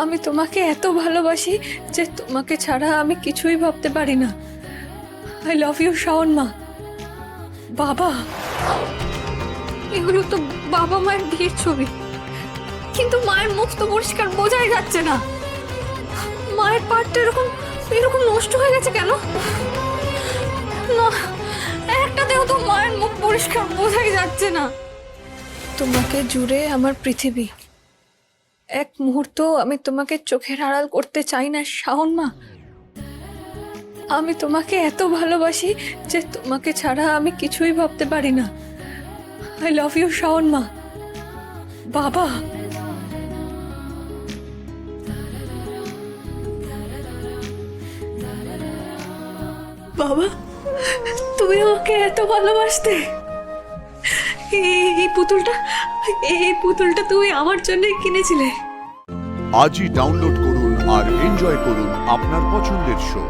আমি তোমাকে এত ভালোবাসি যে তোমাকে ছাড়া আমি কিছুই ভাবতে পারি না। আই লাভ ইউ শাওন মা। বাবা, এগুলো তো বাবা মায়ের বিয়ের ছবি, কিন্তু মায়ের মুখ তো পরিষ্কার বোঝাই যাচ্ছে না। মায়ের পার্টটা এরকম এরকম নষ্ট হয়ে গেছে কেন? না, একটাতেও তো মায়ের মুখ পরিষ্কার বোঝাই যাচ্ছে না। তোমাকে জুড়ে আমার পৃথিবী, এক মুহূর্ত আমি তোমাকে চোখের আড়াল করতে চাই না শাওন মা। আমি তোমাকে এত ভালোবাসি যে তোমাকে ছাড়া আমি কিছুই ভাবতে পারি না। আই লাভ ইউ শাওন মা। বাবা, বাবা, তুমি আমাকে এত ভালোবাসতে। এই পুতুলটা এই পুতুলটা তুমি আমার জন্যই কিনেছিলে। আজই ডাউনলোড করুন আর এনজয় করুন আপনার পছন্দের শো।